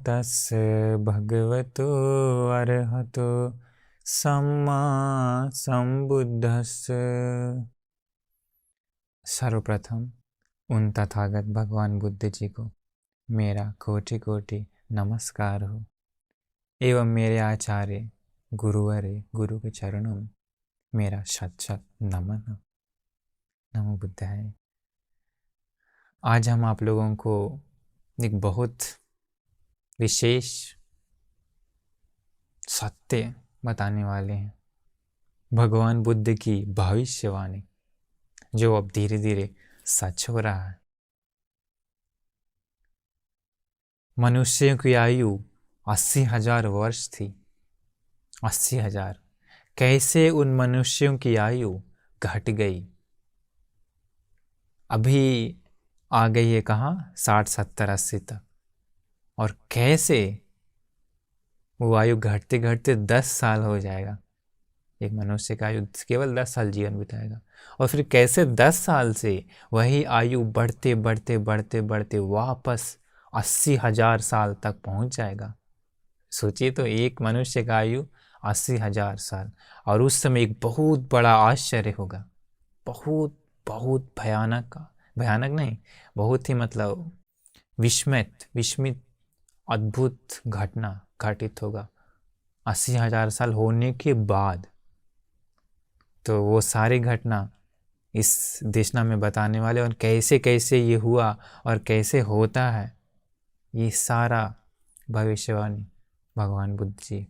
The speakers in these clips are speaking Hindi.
तस्य भगवतो अरहतो सम्मा संबुद्धस्य। सर्वप्रथम उन तथागत भगवान बुद्ध जी को मेरा कोटि कोटि नमस्कार हो एवं मेरे आचार्य गुरुवरे गुरु के चरणों में मेरा शत शत नमन हो। नमो बुद्धाय। आज हम आप लोगों को एक बहुत विशेष सत्य बताने वाले हैं, भगवान बुद्ध की भविष्यवाणी जो अब धीरे धीरे सच हो रहा है। मनुष्यों की आयु 80,000 वर्ष थी। 80,000 कैसे उन मनुष्यों की आयु घट गई, अभी आ गई है कहाँ 60, 70, 80 तक। और कैसे वो आयु घटते घटते 10 साल हो जाएगा। एक मनुष्य का आयु केवल 10 साल जीवन बिताएगा और फिर कैसे 10 साल से वही आयु बढ़ते बढ़ते बढ़ते बढ़ते वापस 80,000 साल तक पहुंच जाएगा। सोचिए तो, एक मनुष्य का आयु 80,000 साल, और उस समय एक बहुत बड़ा आश्चर्य होगा, बहुत बहुत भयानक, भयानक नहीं, बहुत ही मतलब विस्मित अद्भुत घटना घटित होगा 80,000 साल होने के बाद। तो वो सारी घटना इस देशना में बताने वाले, और कैसे कैसे ये हुआ और कैसे होता है, ये सारा भविष्यवाणी भगवान बुद्ध जी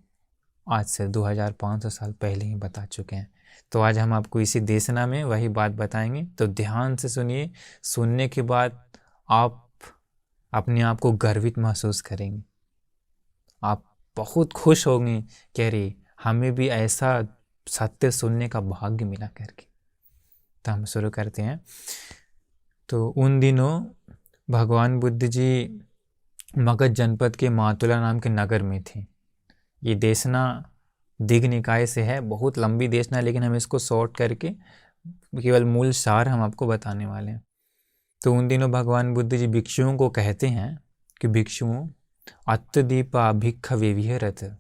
आज से 2500 साल पहले ही बता चुके हैं। तो आज हम आपको इसी देशना में वही बात बताएंगे, तो ध्यान से सुनिए। सुनने के बाद आप अपने आप को गर्वित महसूस करेंगे, आप बहुत खुश होंगे कि अरे हमें भी ऐसा सत्य सुनने का भाग्य मिला करके। तो हम शुरू करते हैं। तो उन दिनों भगवान बुद्ध जी मगध जनपद के मातुला नाम के नगर में थे। ये देशना दिग् निकाय से है, बहुत लंबी देशना, लेकिन हम इसको शॉर्ट करके केवल मूल सार हम आपको बताने वाले हैं। तो उन दिनों भगवान बुद्ध जी भिक्षुओं को कहते हैं कि भिक्षुओं, अत्तदीपा भिक्खवे विहरत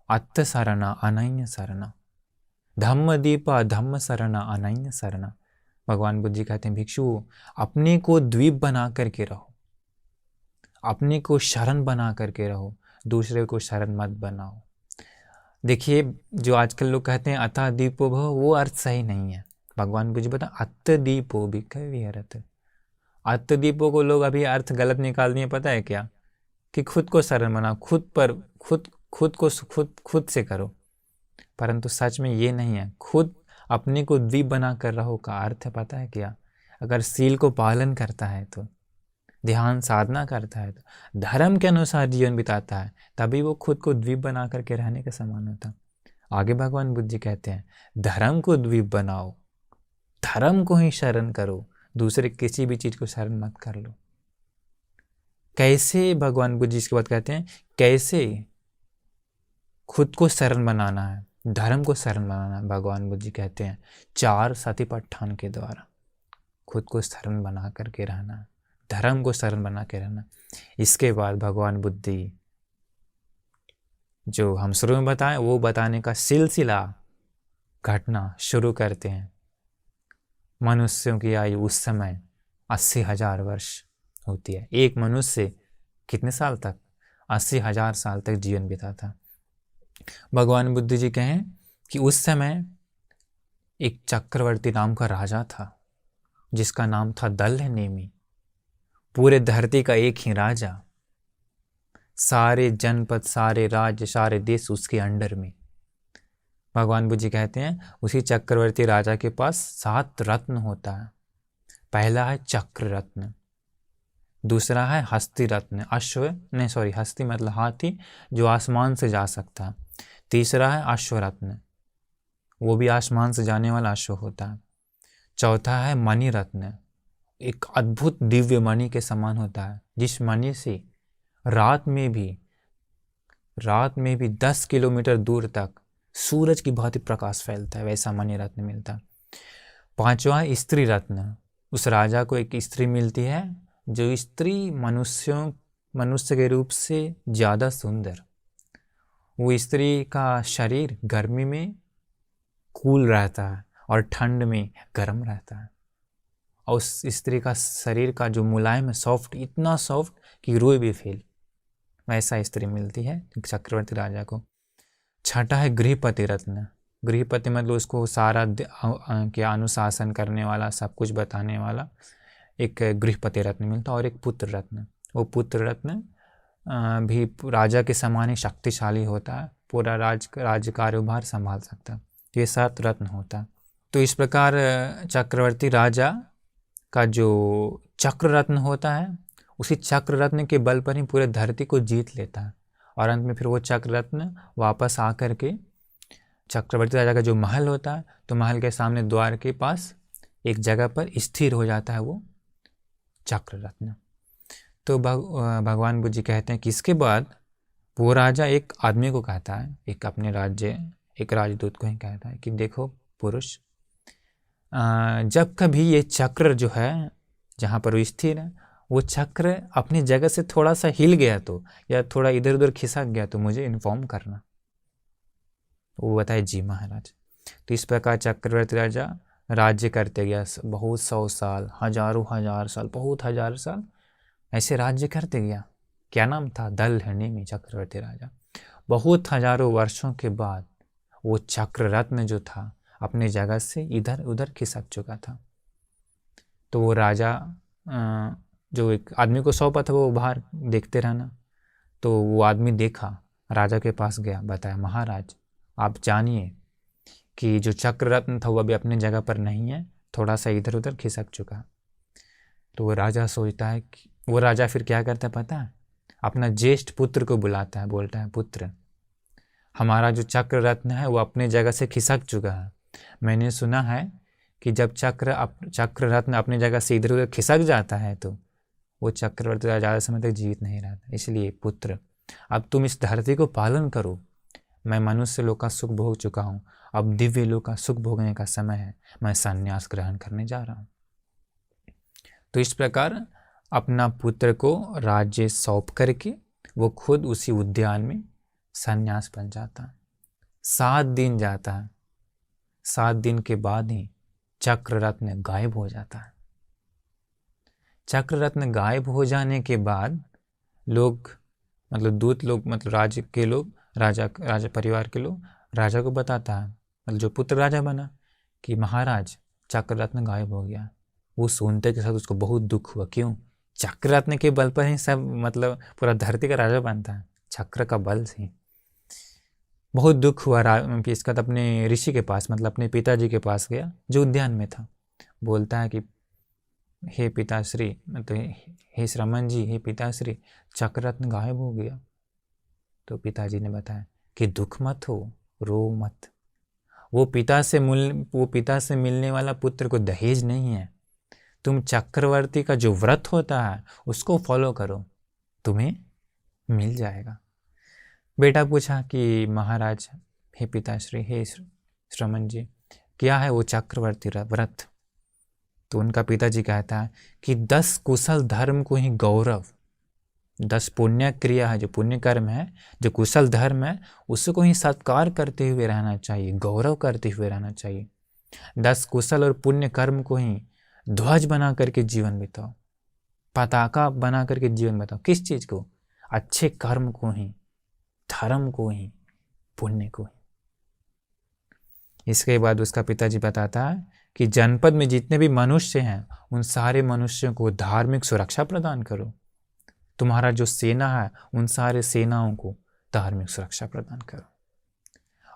अत्त सरना अनन्य सरना, धम्म दीपा धम्म सरना अनन्य सरना। भगवान बुद्ध जी कहते हैं भिक्षुओं, अपने को द्वीप बना करके रहो, अपने को शरण बना करके रहो, दूसरे को शरण मत बनाओ। देखिए, जो आजकल लोग कहते हैं अतः दीपो भव, वो अर्थ सही नहीं है। भगवान बुद्ध जी बता अत्त दीपो भिक्खवे विहरत। अत्त दीपो को लोग अभी अर्थ गलत निकाल दिए, पता है क्या, कि खुद को शरण बनाओ, खुद से करो। परंतु सच में ये नहीं है। खुद अपने को द्वीप बना कर रहो का अर्थ है पता है क्या, अगर सील को पालन करता है, तो ध्यान साधना करता है, तो धर्म के अनुसार जीवन बिताता है, तभी वो खुद को द्वीप बना करके रहने के समान होता। आगे भगवान बुद्ध जी कहते हैं धर्म को द्वीप बनाओ, धर्म को ही शरण करो, दूसरे किसी भी चीज को शरण मत कर लो। कैसे भगवान बुद्ध जी इसके बाद कहते हैं कैसे खुद को शरण बनाना है, धर्म को शरण बनाना है। भगवान बुद्ध जी कहते हैं 4 सतिपट्ठान के द्वारा खुद को शरण बना करके रहना, धर्म को शरण बना के रहना। इसके बाद भगवान बुद्ध जी जो हम शुरू में बताएं वो बताने का सिलसिला घटना शुरू करते हैं। मनुष्यों की आयु उस समय 80,000 वर्ष होती है। एक मनुष्य कितने साल तक, 80,000 साल तक जीवन बिताता। भगवान बुद्ध जी कहें कि उस समय एक चक्रवर्ती नाम का राजा था, जिसका नाम था दल्ह नेमी। पूरे धरती का एक ही राजा, सारे जनपद, सारे राज्य, सारे देश उसके अंडर में। भगवान बुद्ध जी कहते हैं उसी चक्रवर्ती राजा के पास 7 रत्न होता है। पहला है चक्र रत्न, दूसरा है हस्ती रत्न, हस्ती मतलब हाथी जो आसमान से जा सकता है। तीसरा है अश्व रत्न, वो भी आसमान से जाने वाला अश्व होता है। चौथा है मणि रत्न, एक अद्भुत दिव्य मणि के समान होता है, जिस मणि से रात में भी 10 किलोमीटर दूर तक सूरज की भांति प्रकाश फैलता है, वैसा मणि रत्न मिलता है। पांचवा स्त्री रत्न, उस राजा को एक स्त्री मिलती है जो स्त्री मनुष्य के रूप से ज़्यादा सुंदर। वो स्त्री का शरीर गर्मी में कूल रहता है और ठंड में गर्म रहता है, और उस स्त्री का शरीर का जो मुलायम है, सॉफ्ट, इतना सॉफ्ट कि रोए भी फील, वैसा स्त्री मिलती है चक्रवर्ती राजा को। छठा है गृहपति रत्न। गृहपति मतलब उसको सारा क्या अनुशासन करने वाला, सब कुछ बताने वाला एक गृहपति रत्न मिलता, और एक पुत्र रत्न। वो पुत्र रत्न भी राजा के समान ही शक्तिशाली होता है, पूरा राज्य कार्यभार संभाल सकता है। ये 7 रत्न होता है। तो इस प्रकार चक्रवर्ती राजा का जो चक्र रत्न होता है, उसी चक्र रत्न के बल पर ही पूरे धरती को जीत लेता है, और अंत में फिर वो चक्र रत्न वापस आकर के चक्रवर्ती राजा का जो महल होता है, तो महल के सामने द्वार के पास एक जगह पर स्थिर हो जाता है वो चक्र रत्न। तो भगवान बुद्ध जी कहते हैं कि इसके बाद वो राजा एक आदमी को कहता है, एक अपने एक राजदूत को ही कहता है कि देखो पुरुष, जब कभी ये चक्र जो है जहाँ पर वो स्थिर है, वो चक्र अपनी जगह से थोड़ा सा हिल गया तो, या थोड़ा इधर उधर खिसक गया तो मुझे इन्फॉर्म करना। वो बताए जी महाराज। तो इस प्रकार चक्रवर्ती राजा राज्य करते गया, बहुत 100 साल, हजारों हजार साल, बहुत हजार साल ऐसे राज्य करते गया। क्या नाम था? दलहनी चक्रवर्ती राजा। बहुत हजारों वर्षों के बाद वो चक्र रत्न जो था अपने जगह से इधर उधर खिसक चुका था। तो वो राजा जो एक आदमी को सौंपा था वो बाहर देखते रहना, तो वो आदमी देखा, राजा के पास गया, बताया महाराज आप जानिए कि जो चक्र रत्न था वो अभी अपने जगह पर नहीं है, थोड़ा सा इधर उधर खिसक चुका। तो वो राजा सोचता है कि वो राजा फिर क्या करता है पता है? अपना ज्येष्ठ पुत्र को बुलाता है, बोलता है पुत्र, हमारा जो चक्र रत्न है वो अपने जगह से खिसक चुका है। मैंने सुना है कि जब चक्र रत्न अपनी जगह से इधर उधर खिसक जाता है तो वो चक्रवर्ती राजा ज़्यादा समय तक जीवित नहीं रहता। इसलिए पुत्र, अब तुम इस धरती को पालन करो। मैं मनुष्य लोक का सुख भोग चुका हूँ, अब दिव्य लोक का सुख भोगने का समय है, मैं संन्यास ग्रहण करने जा रहा हूँ। तो इस प्रकार अपना पुत्र को राज्य सौंप करके वो खुद उसी उद्यान में संन्यास बन जाता है। 7 दिन जाता है, 7 दिन के बाद ही चक्र रत्न गायब हो जाता है। चक्र रत्न गायब हो जाने के बाद लोग, मतलब दूत लोग, मतलब राज्य के लोग, राजा परिवार के लोग राजा को बताता है, मतलब जो पुत्र राजा बना, कि महाराज चक्र रत्न गायब हो गया। वो सुनते के साथ उसको बहुत दुख हुआ। क्यों? चक्र रत्न के बल पर ही सब, मतलब पूरा धरती का राजा बनता है, चक्र का बल से। बहुत दुख हुआ। इसका तो अपने ऋषि के पास, मतलब अपने पिताजी के पास गया जो उद्यान में था। बोलता है कि हे पिताश्री, मतलब हे श्रमण जी, हे पिताश्री, चक्र रत्न गायब हो गया। तो पिताजी ने बताया कि दुख मत हो, रो मत। वो पिता से मिलने वाला पुत्र को दहेज नहीं है। तुम चक्रवर्ती का जो व्रत होता है उसको फॉलो करो, तुम्हें मिल जाएगा। बेटा पूछा कि महाराज, हे पिताश्री, हे श्रमण जी, क्या है वो चक्रवर्ती व्रत? तो उनका पिताजी कहता है कि 10 कुशल धर्म को ही गौरव, 10 पुण्य क्रिया है, जो पुण्य कर्म है, जो कुशल धर्म है, उसको ही सत्कार करते हुए रहना चाहिए, गौरव करते हुए रहना चाहिए। 10 कुशल और पुण्य कर्म को ही ध्वज बना करके जीवन बिताओ, पताका बना करके जीवन बिताओ। किस चीज को? अच्छे कर्म को ही, धर्म को ही, पुण्य को ही। इसके बाद उसका पिताजी बताता है कि जनपद में जितने भी मनुष्य हैं उन सारे मनुष्यों को धार्मिक सुरक्षा प्रदान करो। तुम्हारा जो सेना है उन सारे सेनाओं को धार्मिक सुरक्षा प्रदान करो।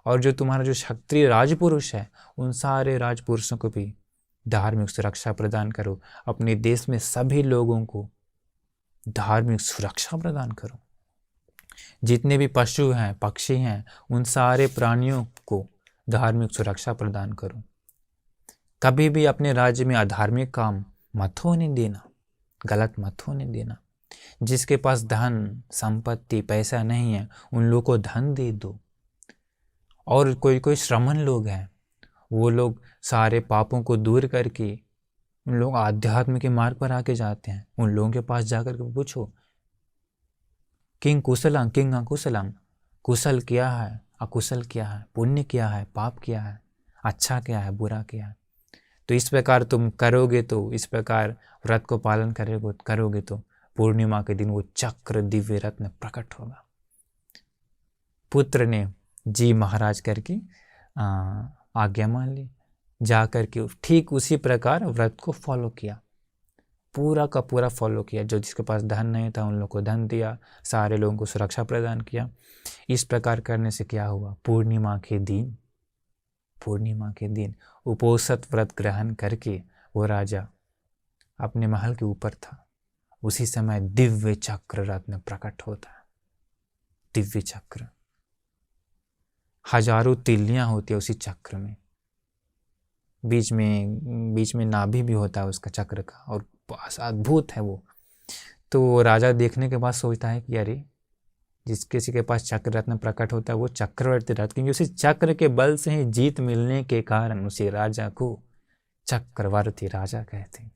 और जो तुम्हारा जो क्षत्रिय राजपुरुष है उन सारे राजपुरुषों को भी धार्मिक सुरक्षा प्रदान करो। अपने देश में सभी लोगों को धार्मिक सुरक्षा प्रदान करो। जितने भी पशु हैं, पक्षी हैं, उन सारे प्राणियों को धार्मिक सुरक्षा प्रदान करो। कभी भी अपने राज्य में अधार्मिक काम मत होने देना, गलत मत होने देना। जिसके पास धन संपत्ति पैसा नहीं है उन लोगों को धन दे दो। और कोई श्रमण लोग हैं, वो लोग सारे पापों को दूर करके उन लोग आध्यात्म के मार्ग पर आके जाते हैं। उन लोगों के पास जाकर के पूछो किंग कुशलम किंग अकुशलम, कुशल क्या है अकुशल क्या है, पुण्य क्या है पाप क्या है, अच्छा क्या है बुरा क्या है। तो इस प्रकार तुम करोगे तो, इस प्रकार व्रत को पालन करोगे तो पूर्णिमा के दिन वो चक्र दिव्य रत्न प्रकट होगा। पुत्र ने जी महाराज करके आज्ञा मान ली, जा करके ठीक उसी प्रकार व्रत को फॉलो किया, पूरा का पूरा फॉलो किया। जो जिसके पास धन नहीं था उन लोगों को धन दिया, सारे लोगों को सुरक्षा प्रदान किया। इस प्रकार करने से क्या हुआ, पूर्णिमा के दिन उपोषित व्रत ग्रहण करके वो राजा अपने महल के ऊपर था। उसी समय दिव्य चक्र रत्न प्रकट होता है। दिव्य चक्र, हजारों तिल्लियां होती है उसी चक्र में, बीच में नाभि भी होता है उसका चक्र का, और अद्भुत है वो। तो राजा देखने के बाद सोचता है कि अरे जिस किसी के पास चक्र रत्न प्रकट होता है वो चक्रवर्ती रत्न, क्योंकि उसी चक्र के बल से ही जीत मिलने के कारण उसी राजा को चक्रवर्ती राजा कहते हैं।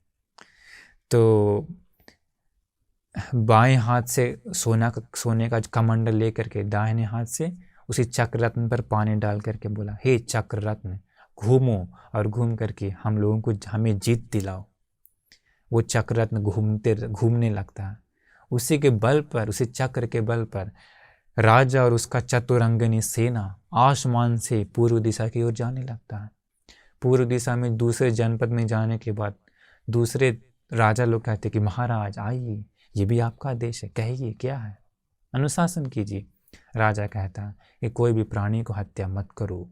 तो बाएं हाथ से सोने का कमंडल लेकर के दाहिने हाथ से उसी चक्र रत्न पर पानी डाल करके बोला, हे चक्र रत्न घूमो और घूम करके हम लोगों को हमें जीत दिलाओ। वो चक्र रत्न घूमने लगता है। उसी के बल पर, उसी चक्र के बल पर राजा और उसका चतुरंगिनी सेना आसमान से पूर्व दिशा की ओर जाने लगता है। पूर्व दिशा में दूसरे जनपद में जाने के बाद दूसरे राजा लोग कहते कि महाराज आइए, ये भी आपका देश है, कहिए क्या है, अनुशासन कीजिए। राजा कहता है कि कोई भी प्राणी को हत्या मत करो,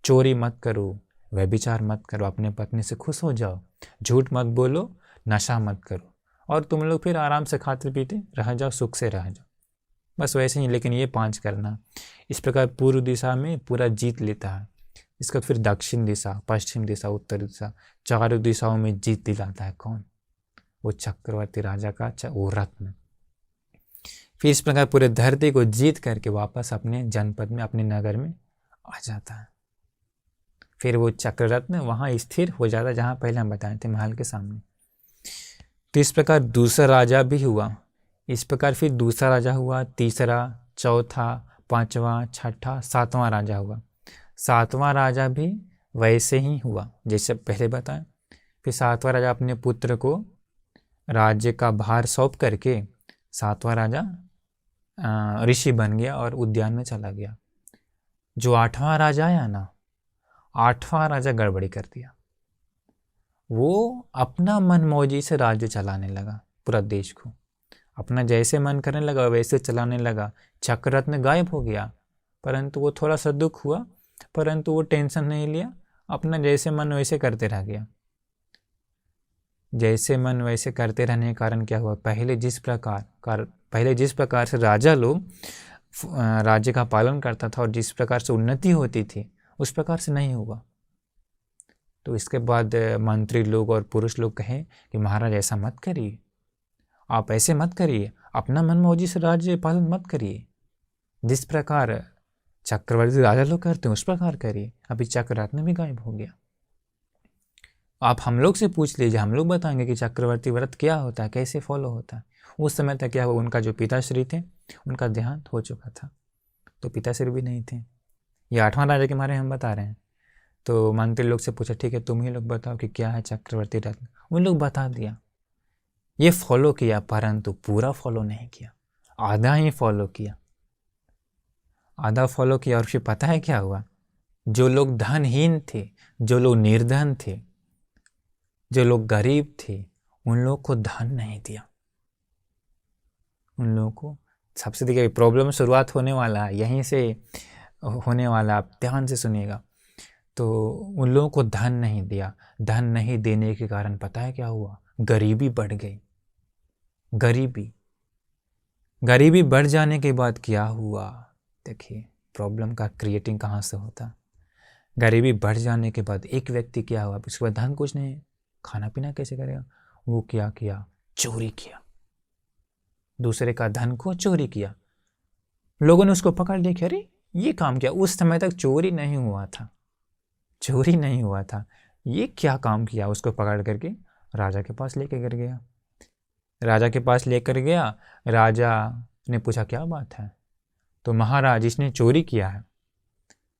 चोरी मत करो, व्यभिचार मत करो, अपने पत्नी से खुश हो जाओ, झूठ मत बोलो, नशा मत करो, और तुम लोग फिर आराम से खाते पीते रह जाओ, सुख से रह जाओ, बस वैसे ही। लेकिन ये 5 करना। इस प्रकार पूर्व दिशा में पूरा जीत लेता है। इसका फिर दक्षिण दिशा, पश्चिम दिशा, उत्तर दिशा, चारों दिशाओं में जीत दिलाता है। कौन? वो चक्रवर्ती राजा का वो रत्न। फिर इस प्रकार पूरे धरती को जीत करके वापस अपने जनपद में, अपने नगर में आ जाता है। फिर वो चक्र रत्न वहाँ स्थिर हो जाता है जहाँ पहले हम बताए थे, महल के सामने। तो इस प्रकार दूसरा राजा भी हुआ। इस प्रकार फिर दूसरा राजा हुआ, तीसरा, चौथा, पांचवा, छठा, 7वां राजा हुआ। 7वां राजा भी वैसे ही हुआ जैसे पहले बताया। फिर 7वां राजा अपने पुत्र को राज्य का भार सौंप करके 7वां राजा ऋषि बन गया और उद्यान में चला गया। जो 8वां राजा आया ना, 8वां राजा गड़बड़ी कर दिया। वो अपना मनमौजी से राज्य चलाने लगा, पूरा देश को अपना जैसे मन करने लगा वैसे चलाने लगा। चक्ररत्न गायब हो गया, परंतु वो थोड़ा सा दुख हुआ, परंतु वो टेंशन नहीं लिया, अपना जैसे मन वैसे करते रह गया। जैसे मन वैसे करते रहने के कारण क्या हुआ, पहले जिस प्रकार से राजा लोग राज्य का पालन करता था और जिस प्रकार से उन्नति होती थी उस प्रकार से नहीं हुआ। तो इसके बाद मंत्री लोग और पुरुष लोग कहे कि महाराज ऐसा मत करिए, आप ऐसे मत करिए, अपना मनमौजी से राज्य पालन मत करिए, जिस प्रकार चक्रवर्ती राजा लोग करते हैं उस प्रकार करिए। अभी चक्ररत्न भी गायब हो गया। आप हम लोग से पूछ लीजिए, हम लोग बताएंगे कि चक्रवर्ती व्रत क्या होता है, कैसे फॉलो होता है। उस समय तक क्या हुआ, उनका जो पिताश्री थे उनका देहांत हो चुका था, तो पिताश्री भी नहीं थे। ये 8वां राजा के बारे में हम बता रहे हैं। तो मंत्री लोग से पूछा, ठीक है तुम ही लोग बताओ कि क्या है चक्रवर्ती रत्न। उन लोग बता दिया, ये फॉलो किया, परंतु पूरा फॉलो नहीं किया, आधा ही फॉलो किया, आधा फॉलो किया। और फिर पता है क्या हुआ, जो लोग धनहीन थे, जो लोग निर्धन थे, जो लोग गरीब थे, उन लोगों को धन नहीं दिया। उन लोगों को सबसे देखिए प्रॉब्लम शुरुआत होने वाला है, यहीं से होने वाला, आप ध्यान से सुनिएगा। तो उन लोगों को धन नहीं दिया। धन नहीं देने के कारण पता है क्या हुआ, गरीबी बढ़ गई। गरीबी बढ़ जाने के बाद क्या हुआ, देखिए प्रॉब्लम का क्रिएटिंग कहाँ से होता। गरीबी बढ़ जाने के बाद एक व्यक्ति क्या हुआ, उसके बाद धन कुछ नहीं, खाना पीना कैसे करेगा, वो क्या किया, चोरी किया, दूसरे का धन को चोरी किया। लोगों ने उसको पकड़ लिया, अरे ये काम किया, उस समय तक चोरी नहीं हुआ था, ये क्या काम किया। उसको पकड़ करके राजा के पास लेकर गया। राजा ने पूछा क्या बात है? तो महाराज इसने चोरी किया है।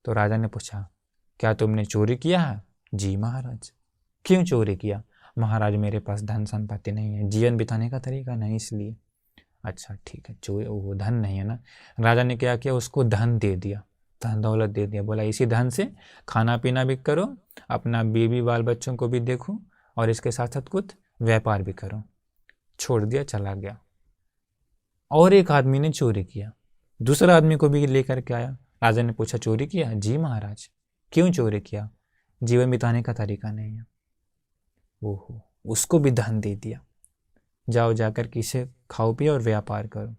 तो राजा ने पूछा क्या तुमने चोरी किया है? जी महाराज। क्यों चोरी किया? महाराज मेरे पास धन संपत्ति नहीं है, जीवन बिताने का तरीका नहीं, इसलिए। अच्छा ठीक है, चोरी वो धन नहीं है ना। राजा ने क्या किया, उसको धन दे दिया, धन दौलत दे दिया। बोला इसी धन से खाना पीना भी करो, अपना बीवी बाल बच्चों को भी देखो, और इसके साथ साथ कुछ व्यापार भी करो। छोड़ दिया, चला गया। और एक आदमी ने चोरी किया, दूसरा आदमी को भी लेकर के आया। राजा ने पूछा चोरी किया? जी महाराज। क्यों चोरी किया? जीवन बिताने का तरीका नहीं है। ओहो, उसको भी धन दे दिया, जाओ जाकर किसे खाओ पियो और व्यापार करो।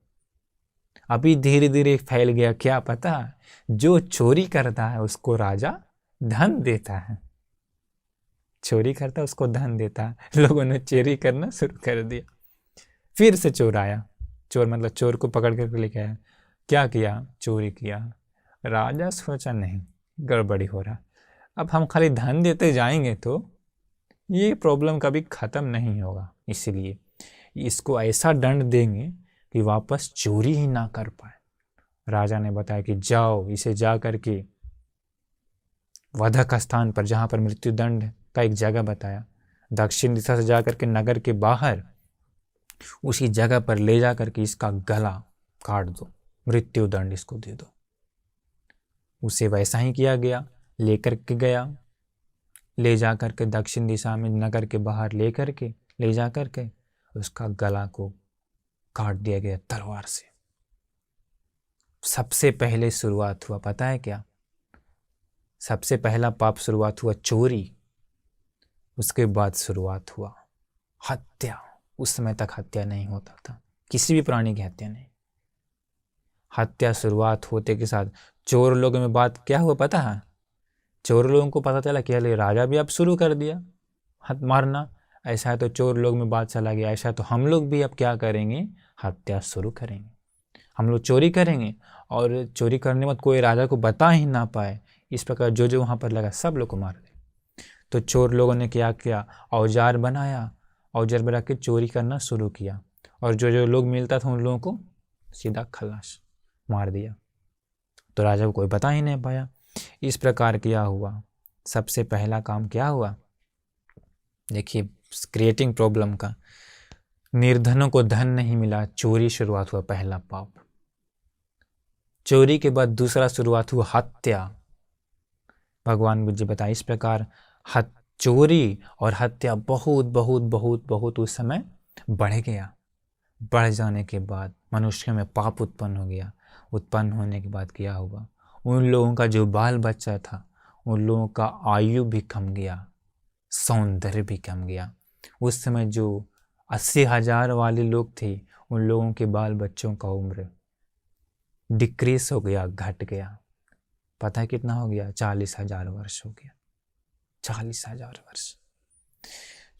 अभी धीरे धीरे फैल गया, क्या पता जो चोरी करता है उसको राजा धन देता है, चोरी करता है उसको धन देता है। लोगों ने चोरी करना शुरू कर दिया। फिर से चोर आया, चोर मतलब चोर को पकड़ कर लेके आया। क्या किया? चोरी किया। राजा सोचा नहीं, गड़बड़ी हो रहा, अब हम खाली धन देते जाएंगे तो ये प्रॉब्लम कभी ख़त्म नहीं होगा, इसलिए इसको ऐसा दंड देंगे कि वापस चोरी ही ना कर पाए। राजा ने बताया कि जाओ इसे जा करके वधक स्थान पर, जहाँ पर मृत्यु दंड का एक जगह बताया, दक्षिण दिशा से जा करके नगर के बाहर उसी जगह पर ले जा करके इसका गला काट दो, मृत्यु दंड इसको दे दो। उसे वैसा ही किया गया, लेकर के गया, ले जा करके दक्षिण दिशा में नगर के बाहर ले जा करके उसका गला को काट दिया गया तलवार से। सबसे पहले शुरुआत हुआ पता है क्या? सबसे पहला पाप शुरुआत हुआ चोरी, उसके बाद शुरुआत हुआ हत्या। उस समय तक हत्या नहीं होता था, किसी भी प्राणी की हत्या नहीं। हत्या शुरुआत होते के साथ चोर लोगों में बात क्या हुआ पता है? चोर लोगों को पता चला कि अरे राजा भी अब शुरू कर दिया मारना, ऐसा है तो चोर लोग में बात चला गया, ऐसा है तो हम लोग भी अब क्या करेंगे, हत्या शुरू करेंगे, हम लोग चोरी करेंगे, और चोरी करने के बाद कोई राजा को बता ही ना पाए। इस प्रकार जो जो वहाँ पर लगा सब लोग को मार दे। तो चोर लोगों ने क्या किया, औजार बनाया, औजार बना के चोरी करना शुरू किया, और जो जो लोग मिलता था उन लोगों को सीधा खलास मार दिया। तो राजा को कोई बता ही नहीं पाया। इस प्रकार क्या हुआ, सबसे पहला काम क्या हुआ, देखिए क्रिएटिंग प्रॉब्लम का, निर्धनों को धन नहीं मिला, चोरी शुरुआत हुआ पहला पाप। चोरी के बाद दूसरा शुरुआत हुआ हत्या। भगवान बुद्ध जी बताए इस प्रकार चोरी और हत्या बहुत बहुत बहुत बहुत उस समय बढ़ गया। बढ़ जाने के बाद मनुष्य में पाप उत्पन्न हो गया। उत्पन्न होने के बाद क्या हुआ, उन लोगों का जो बाल बच्चा था उन लोगों का आयु भी कम गया, सौंदर्य भी कम गया। उस समय जो 80,000 वाले लोग थे उन लोगों के बाल बच्चों का उम्र डिक्रीज हो गया, घट गया। पता है कितना हो गया? 40,000 वर्ष हो गया। 40,000 वर्ष।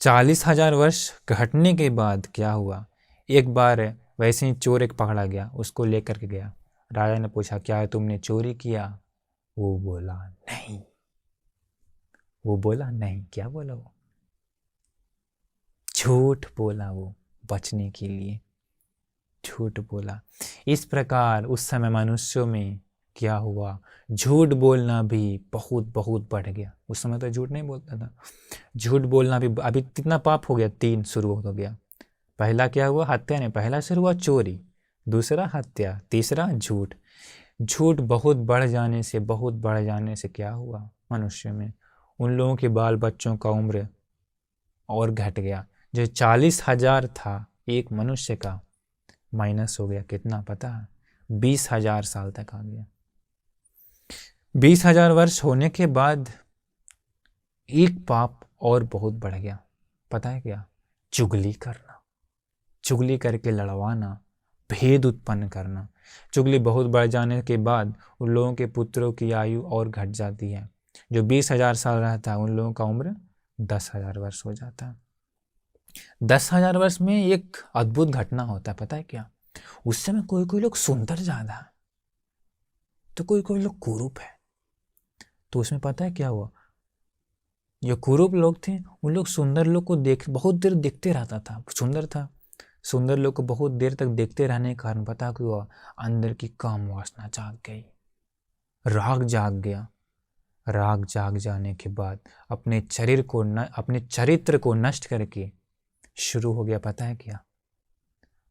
40,000 वर्ष घटने के बाद क्या हुआ, एक बार वैसे ही चोर एक पकड़ा गया, उसको लेकर के गया। राजा ने पूछा क्या तुमने चोरी किया? वो बोला नहीं। वो बोला नहीं, क्या बोला? वो झूठ बोला, वो बचने के लिए झूठ बोला। इस प्रकार उस समय मनुष्यों में क्या हुआ, झूठ बोलना भी बहुत बहुत बढ़ गया। उस समय तो झूठ नहीं बोलता था, झूठ बोलना भी अभी कितना पाप हो गया, 3 शुरू हो गया। पहला क्या हुआ, हत्या नहीं, पहला शुरू हुआ चोरी, दूसरा हत्या, तीसरा झूठ। झूठ बहुत बढ़ जाने से क्या हुआ, मनुष्य में उन लोगों के बाल बच्चों का उम्र और घट गया। जो 40,000 था एक मनुष्य का, माइनस हो गया कितना पता है? 20,000 साल तक आ गया। 20,000 वर्ष होने के बाद एक पाप और बहुत बढ़ गया, पता है क्या? चुगली करना, चुगली करके लड़वाना, भेद उत्पन्न करना। चुगली बहुत बढ़ जाने के बाद उन लोगों के पुत्रों की आयु और घट जाती है। जो 20,000 साल रहता है उन लोगों का उम्र 10,000 वर्ष हो जाता है। 10,000 वर्ष में एक अद्भुत घटना होता है, पता है क्या? उस समय कोई कोई लोग सुंदर ज्यादा है तो कोई कोई लोग कुरूप है। तो उसमें पता है क्या हुआ, जो कुरूप लोग थे उन लोग सुंदर लोग को बहुत देर देखते रहता था, सुंदर था सुंदर लोग को बहुत देर तक देखते रहने के कारण पता क्या हुआ, अंदर की काम वासना जाग गई, राग जाग गया। राग जाग जाने के बाद अपने चरित्र को नष्ट करके शुरू हो गया पता है क्या,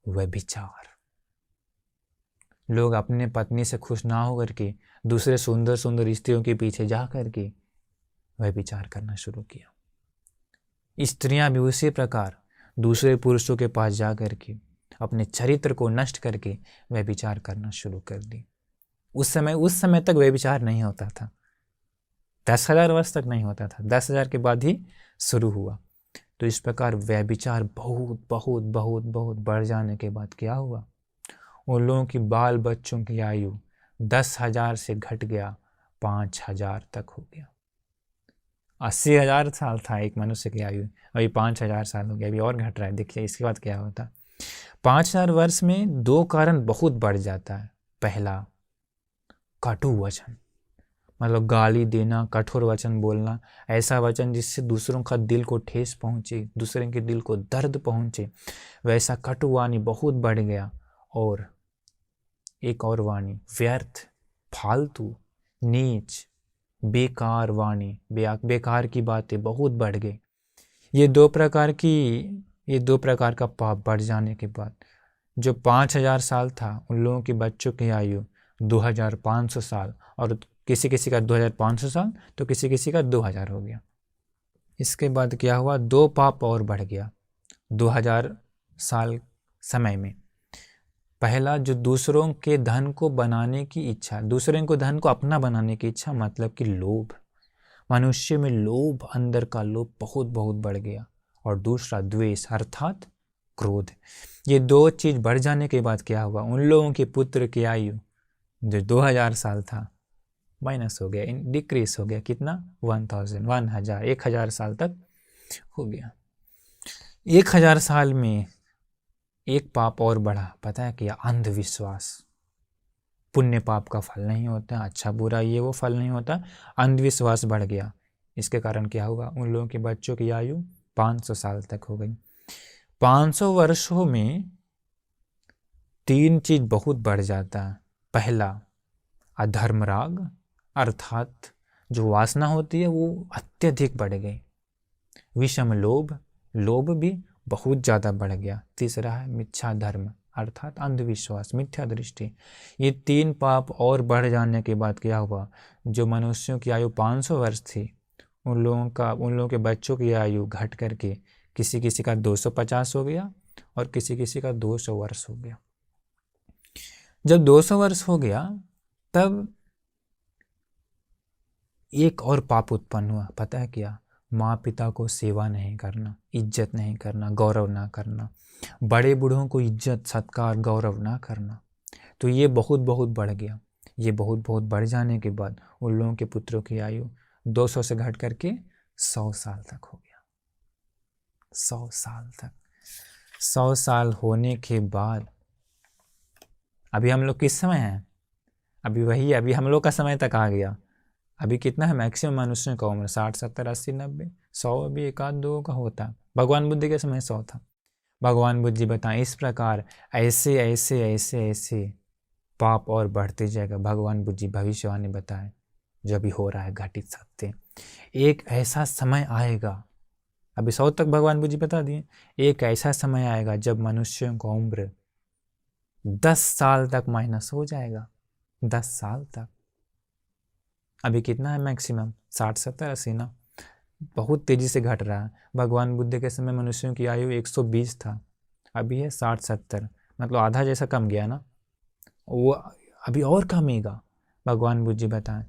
व्यभिचार। लोग अपने पत्नी से खुश ना होकर के दूसरे सुंदर सुंदर स्त्रियों के पीछे जा करके व्यभिचार करना शुरू किया। स्त्रियां भी उसी प्रकार दूसरे पुरुषों के पास जा करके अपने चरित्र को नष्ट करके व्यभिचार करना शुरू कर दी। उस समय तक व्यभिचार नहीं होता था, 10,000 वर्ष तक नहीं होता था, 10,000 के बाद ही शुरू हुआ। तो इस प्रकार व्यभिचार बहुत बहुत बहुत बहुत बढ़ जाने के बाद क्या हुआ, उन लोगों की बाल बच्चों की आयु 10,000 से घट गया 5,000 तक हो गया। 80,000 साल था एक मनुष्य की आयु, अभी 5,000 साल हो गया, अभी और घट रहा है। देखिए इसके बाद क्या होता है। 5,000 वर्ष में 2 कारण बहुत बढ़ जाता है। पहला, कटु वचन, मतलब गाली देना, कठोर वचन बोलना, ऐसा वचन जिससे दूसरों का दिल को ठेस पहुंचे, दूसरे के दिल को दर्द पहुंचे, वैसा कटु वाणी बहुत बढ़ गया। और एक और वाणी, व्यर्थ, फालतू, नीच, बेकार वाणी, बेकार की बातें बहुत बढ़ गई। ये दो प्रकार का पाप बढ़ जाने के बाद जो 5,000 साल था, उन लोगों के बच्चों की आयु 2,500 साल, और किसी किसी का 2,500 साल तो किसी किसी का 2,000 हो गया। इसके बाद क्या हुआ, 2 पाप और बढ़ गया 2,000 साल समय में। पहला, जो दूसरों के धन को बनाने की इच्छा, दूसरे को धन को अपना बनाने की इच्छा, मतलब कि लोभ, मनुष्य में लोभ, अंदर का लोभ बहुत बहुत बढ़ गया। और दूसरा द्वेष अर्थात क्रोध। ये 2 चीज बढ़ जाने के बाद क्या हुआ, उन लोगों के पुत्र की आयु जो 2,000 साल था माइनस हो गया, डिक्रीज हो गया। कितना, 1,000 साल तक हो गया। 1,000 साल में एक पाप और बढ़ा, पता है क्या, अंधविश्वास। पुण्य पाप का फल नहीं होता, अच्छा बुरा ये वो फल नहीं होता, अंधविश्वास बढ़ गया। इसके कारण क्या हुआ, उन लोगों के बच्चों की आयु 500 साल तक हो गई। 500 वर्षों में 3 चीज बहुत बढ़ जाता है। पहला, अधर्म राग, अर्थात जो वासना होती है वो अत्यधिक बढ़ गई। विषम लोभ, लोभ भी बहुत ज़्यादा बढ़ गया। तीसरा है मिथ्या धर्म, अर्थात अंधविश्वास, मिथ्या दृष्टि। ये 3 पाप और बढ़ जाने के बाद क्या हुआ, जो मनुष्यों की आयु 500 वर्ष थी, उन लोगों के बच्चों की आयु घट करके किसी किसी का 250 हो गया और किसी किसी का 200 वर्ष हो गया। जब 200 वर्ष हो गया तब एक और पाप उत्पन्न हुआ, पता है क्या, माँ पिता को सेवा नहीं करना, इज्जत नहीं करना, गौरव ना करना, बड़े बूढ़ों को इज्जत सत्कार गौरव ना करना। तो ये बहुत बहुत बढ़ गया। ये बहुत बहुत बढ़ जाने के बाद उन लोगों के पुत्रों की आयु 200 से घट करके 100 साल तक हो गया। 100 साल तक, 100 साल होने के बाद अभी हम लोग किस समय हैं, अभी हम लोग का समय तक आ गया। अभी कितना है मैक्सिमम मनुष्य का उम्र, 60, 70, 80, 90, 100 अभी 1-2 का होता। भगवान बुद्ध के समय 100 था। भगवान बुद्ध जी बताएं, इस प्रकार ऐसे ऐसे ऐसे ऐसे पाप और बढ़ते जाएगा। भगवान बुद्ध जी भविष्यवाणी बताए, जो अभी हो रहा है घटित सत्य। एक ऐसा समय आएगा, अभी 100 तक भगवान बुद्ध जी बता दिए, एक ऐसा समय आएगा जब मनुष्यों का उम्र 10 साल तक माइनस हो जाएगा। 10 साल तक। अभी कितना है मैक्सिमम, 60, 70, 80 ना, बहुत तेजी से घट रहा है। भगवान बुद्ध के समय मनुष्यों की आयु 120 था, अभी है 60, 70, मतलब आधा जैसा कम गया ना। वो अभी और कमेगा। भगवान बुद्ध जी बताएं,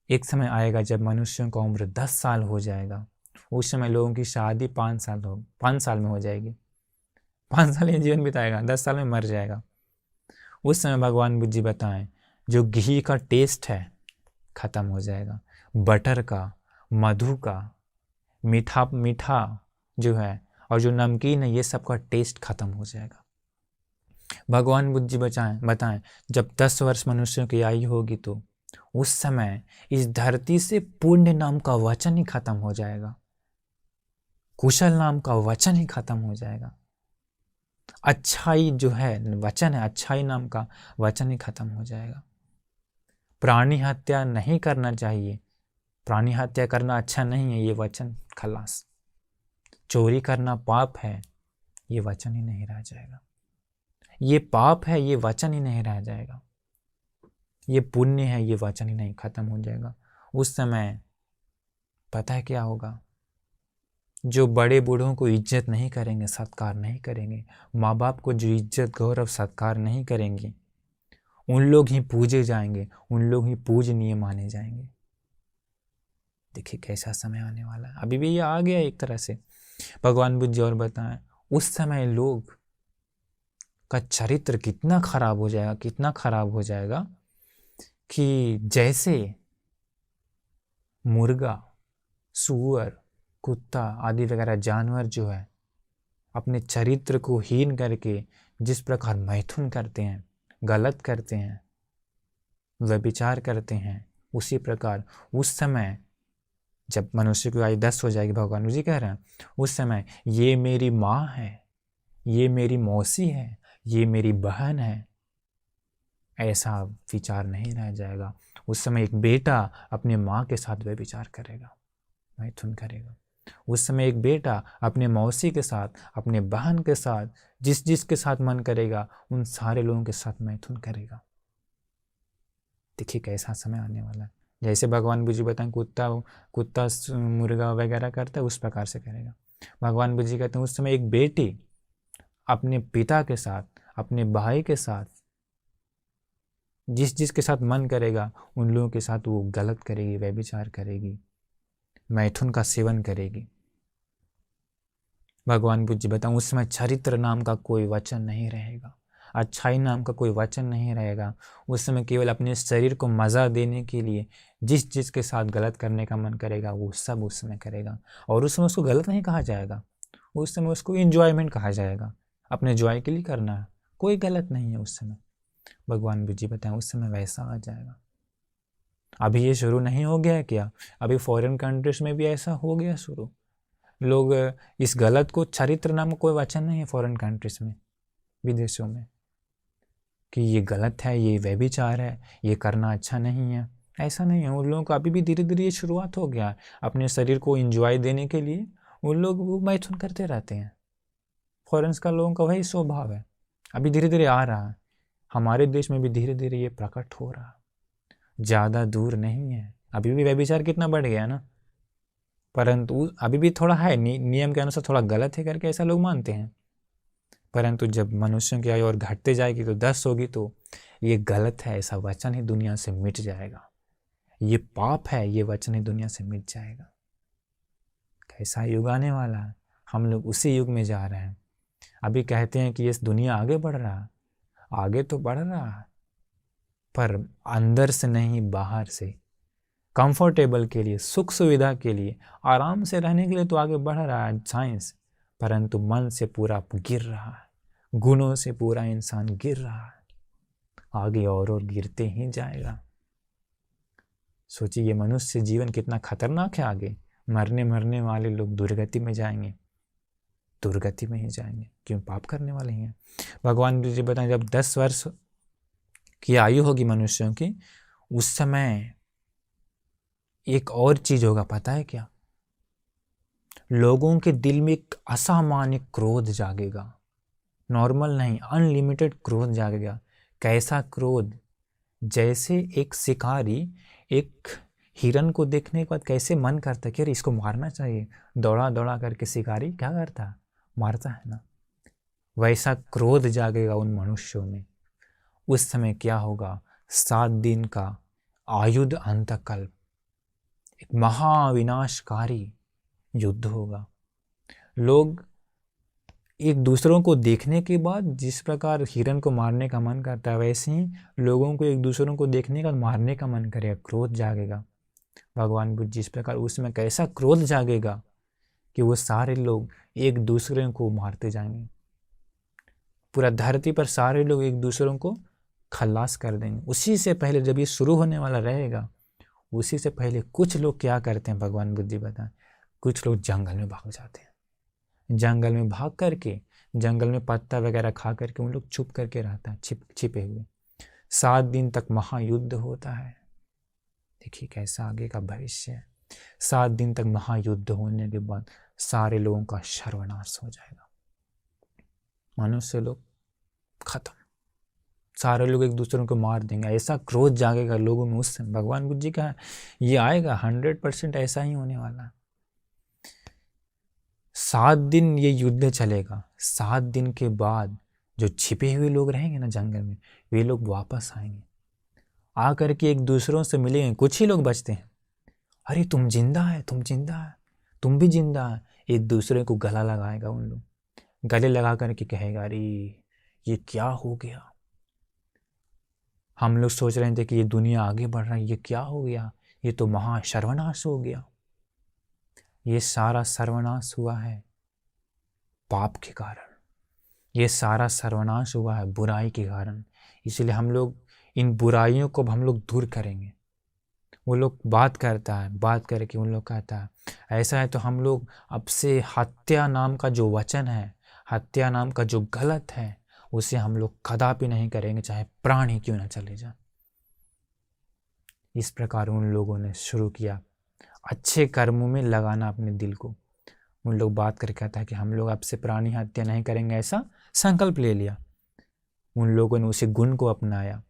एक समय आएगा जब मनुष्यों का उम्र 10 साल हो जाएगा। उस समय लोगों की शादी 5 साल में हो जाएगी। 5 साल ये जीवन बिताएगा, 10 साल में मर जाएगा। उस समय भगवान बुद्ध जी बताएं, जो घी का टेस्ट है खत्म हो जाएगा, बटर का, मधु का, मीठा मीठा जो है और जो नमकीन है, ये सब का टेस्ट खत्म हो जाएगा। भगवान बुद्ध जी बताएं, जब 10 वर्ष मनुष्यों की आयु होगी तो उस समय इस धरती से पुण्य नाम का वचन ही खत्म हो जाएगा, कुशल नाम का वचन ही खत्म हो जाएगा। अच्छाई जो है वचन है, अच्छाई नाम का वचन ही खत्म हो जाएगा। प्राणी हत्या नहीं करना चाहिए, प्राणी हत्या करना अच्छा नहीं है, ये वचन खलास। चोरी करना पाप है, ये वचन ही नहीं रह जाएगा। ये पाप है, ये वचन ही नहीं रह जाएगा। ये पुण्य है, ये वचन ही नहीं खत्म हो जाएगा। उस समय पता है क्या होगा? जो बड़े बूढ़ों को इज्जत नहीं करेंगे, सत्कार नहीं करेंगे, माँ बाप को जो इज्जत गौरव सत्कार नहीं करेंगे, उन लोग ही पूजे जाएंगे, उन लोग ही पूजनीय माने जाएंगे। देखिए कैसा समय आने वाला है। अभी भी ये आ गया एक तरह से। भगवान बुद्ध जी और बताएं, उस समय लोग का चरित्र कितना खराब हो जाएगा, कितना खराब हो जाएगा कि जैसे मुर्गा, सूअर, कुत्ता आदि वगैरह जानवर जो है अपने चरित्र को हीन करके जिस प्रकार मैथुन करते हैं, गलत करते हैं, व्यभिचार करते हैं, उसी प्रकार उस समय जब मनुष्य की आयु 10 हो जाएगी, भगवान जी कह रहे हैं, उस समय ये मेरी माँ है, ये मेरी मौसी है, ये मेरी बहन है, ऐसा विचार नहीं रह जाएगा। उस समय एक बेटा अपने माँ के साथ व्यभिचार करेगा, मैथुन करेगा। उस समय एक बेटा अपने मौसी के साथ, अपने बहन के साथ, जिसके साथ मन करेगा उन सारे लोगों के साथ मैथुन करेगा। देखिए कैसा समय आने वाला है। जैसे भगवान बुद्ध जी बताएं कुत्ता मुर्गा वगैरह करता है, उस प्रकार से करेगा। भगवान बुद्ध जी कहते हैं उस समय एक बेटी अपने पिता के साथ, अपने भाई के साथ, जिसके साथ मन करेगा उन लोगों के साथ वो गलत करेगी, व्यभिचार करेगी, मैथुन का सेवन करेगी। भगवान बुद्ध जी बताऊं उस समय चरित्र नाम का कोई वचन नहीं रहेगा, अच्छाई नाम का कोई वचन नहीं रहेगा। उस समय केवल अपने शरीर को मज़ा देने के लिए जिसके साथ गलत करने का मन करेगा वो सब उस समय करेगा। और उस समय उसको गलत नहीं कहा जाएगा, उस समय उसको इंजॉयमेंट कहा जाएगा, अपने जॉय के लिए करना है, कोई गलत नहीं है उस समय। भगवान बुद्ध जी बताएं उस समय वैसा आ जाएगा। अभी ये शुरू नहीं हो गया है क्या? अभी फॉरेन कंट्रीज में भी ऐसा हो गया शुरू। लोग इस गलत को, चरित्र नाम का कोई वचन नहीं है फॉरेन कंट्रीज में, विदेशों में, कि ये गलत है, ये व्यभिचार है, ये करना अच्छा नहीं है, ऐसा नहीं है। उन लोगों को अभी भी धीरे धीरे ये शुरुआत हो गया है। अपने शरीर को एंजॉय देने के लिए उन लोग वो मैथुन करते रहते हैं। फॉरेन्स का लोगों का वही स्वभाव है। अभी धीरे धीरे आ रहा है, हमारे देश में भी धीरे धीरे ये प्रकट हो रहा है, ज़्यादा दूर नहीं है। अभी भी व्यभिचार कितना बढ़ गया ना, परंतु अभी भी थोड़ा है, नियम के अनुसार थोड़ा गलत है करके ऐसा लोग मानते हैं। परंतु जब मनुष्यों की आयु और घटते जाएगी तो 10 होगी तो ये गलत है ऐसा वचन ही दुनिया से मिट जाएगा, ये पाप है ये वचन ही दुनिया से मिट जाएगा। कैसा युग आने वाला है, हम लोग उसी युग में जा रहे हैं। अभी कहते हैं कि ये दुनिया आगे बढ़ रहा है, आगे तो बढ़ रहा है पर अंदर से नहीं, बाहर से, कंफर्टेबल के लिए, सुख सुविधा के लिए, आराम से रहने के लिए तो आगे बढ़ रहा है साइंस, परंतु मन से पूरा गिर रहा है, गुणों से पूरा इंसान गिर रहा है, आगे और गिरते ही जाएगा। सोचिए ये मनुष्य जीवन कितना खतरनाक है। आगे मरने वाले लोग दुर्गति में जाएंगे, दुर्गति में ही जाएंगे, क्यों? पाप करने वाले ही हैं। भगवान जी बताएं जब 10 वर्ष की आयु होगी मनुष्यों की, उस समय एक और चीज होगा, पता है क्या? लोगों के दिल में एक असामान्य क्रोध जागेगा, नॉर्मल नहीं, अनलिमिटेड क्रोध जागेगा। कैसा क्रोध? जैसे एक शिकारी एक हिरन को देखने के बाद कैसे मन करता है कि अरे इसको मारना चाहिए, दौड़ा दौड़ा करके शिकारी क्या करता है? मारता है ना। वैसा क्रोध जागेगा उन मनुष्यों में। उस समय क्या होगा? 7 दिन का आयुध अंतकल्प, एक महाविनाशकारी युद्ध होगा। लोग एक दूसरों को देखने के बाद जिस प्रकार हिरन को मारने का मन करता है, वैसे ही लोगों को एक दूसरों को देखने का मारने का मन करेगा, क्रोध जागेगा। भगवान बुद्ध जिस प्रकार उसमें कैसा क्रोध जागेगा कि वो सारे लोग एक दूसरे को मारते जाएंगे, पूरा धरती पर सारे लोग एक दूसरों को खल्लास कर देंगे। उसी से पहले जब ये शुरू होने वाला रहेगा, उसी से पहले कुछ लोग क्या करते हैं भगवान बुद्ध जी बताएं, कुछ लोग जंगल में भाग जाते हैं। जंगल में भाग करके जंगल में पत्ता वगैरह खा करके उन लोग छुप करके रहता है, छिपे हुए। 7 दिन तक महायुद्ध होता है। देखिए कैसा आगे का भविष्य है। 7 दिन तक महायुद्ध होने के बाद सारे लोगों का सर्वनाश हो जाएगा, मनुष्य लोग खत्म, सारे लोग एक दूसरे को मार देंगे। ऐसा क्रोध जागेगा लोगों में उस समय। भगवान बुद्ध जी का ये आएगा, 100% ऐसा ही होने वाला है। 7 दिन ये युद्ध चलेगा। 7 दिन के बाद जो छिपे हुए लोग रहेंगे ना जंगल में, वे लोग वापस आएंगे, आकर के एक दूसरों से मिलेंगे। कुछ ही लोग बचते हैं, अरे तुम जिंदा है, तुम जिंदा है, तुम भी जिंदा है। एक दूसरे को गला लगाएगा, उन लोग गले लगा करके कहेगा अरे ये क्या हो गया, हम लोग सोच रहे थे कि ये दुनिया आगे बढ़ रहा है, ये क्या हो गया, ये तो महा सर्वनाश हो गया। ये सारा सर्वनाश हुआ है पाप के कारण, ये सारा सर्वनाश हुआ है बुराई के कारण। इसलिए हम लोग इन बुराइयों को हम लोग दूर करेंगे। वो लोग बात करता है, बात करके उन लोग कहता है ऐसा है तो हम लोग अब से हत्या नाम का जो वचन है, हत्या नाम का जो गलत है, उसे हम लोग कदापि नहीं करेंगे, चाहे प्राण ही क्यों ना चले जाए। इस प्रकार उन लोगों ने शुरू किया अच्छे कर्मों में लगाना अपने दिल को। उन लोग बात करके कहता है कि हम लोग अब से प्राणी हत्या नहीं करेंगे, ऐसा संकल्प ले लिया। उन लोगों ने उसी गुण को अपनाया।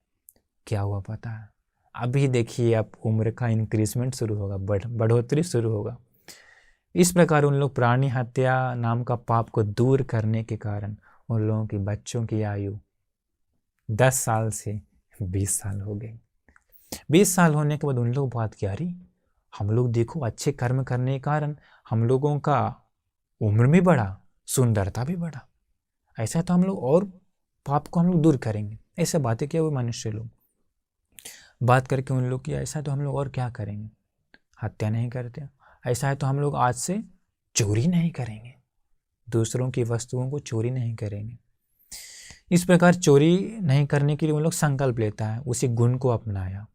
क्या हुआ पता है? अभी देखिए अब उम्र का इंक्रीजमेंट शुरू होगा, बढ़ोतरी शुरू होगा। इस प्रकार उन लोग प्राणी हत्या नाम का पाप को दूर करने के कारण उन लोगों की बच्चों की आयु 10 साल से 20 साल हो गई। 20 साल होने के बाद उन लोग बात किया अरे हम लोग देखो अच्छे कर्म करने के कारण हम लोगों का उम्र भी बढ़ा, सुंदरता भी बढ़ा, ऐसा तो हम लोग और पाप को हम लोग दूर करेंगे। ऐसे बातें किया हुए मनुष्य लोग बात करके उन लोग किया ऐसा तो हम लोग और क्या करेंगे, हत्या नहीं करते, ऐसा है तो हम लोग आज से चोरी नहीं करेंगे, दूसरों की वस्तुओं को चोरी नहीं करेंगे। इस प्रकार चोरी नहीं करने के लिए उन लोग संकल्प लेता है, उसी गुण को अपनाया।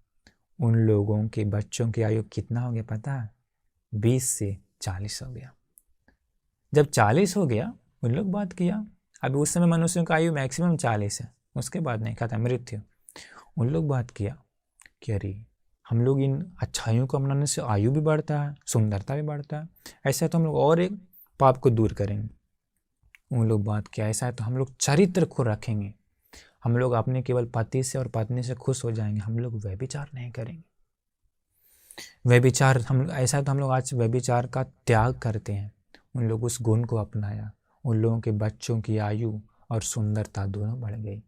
उन लोगों के बच्चों की आयु कितना हो गया पता है? 20 से 40 हो गया। जब 40 हो गया उन लोग बात किया, अभी उस समय मनुष्यों का आयु मैक्सिमम 40 है, उसके बाद नहीं खाता मृत्यु। उन लोग बात किया कि अरे हम लोग इन अच्छाइयों को अपनाने से आयु भी बढ़ता है, सुंदरता भी बढ़ता है, ऐसा तो हम लोग और एक पाप को दूर करेंगे। उन लोग बात किया ऐसा है तो हम लोग चरित्र को रखेंगे, हम लोग अपने केवल पति से और पत्नी से खुश हो जाएंगे, हम लोग व्यभिचार नहीं करेंगे। व्यभिचार हम ऐसा है तो हम लोग आज व्यभिचार का त्याग करते हैं। उन लोग उस गुण को अपनाया, उन लोगों के बच्चों की आयु और सुंदरता दोनों बढ़ गई।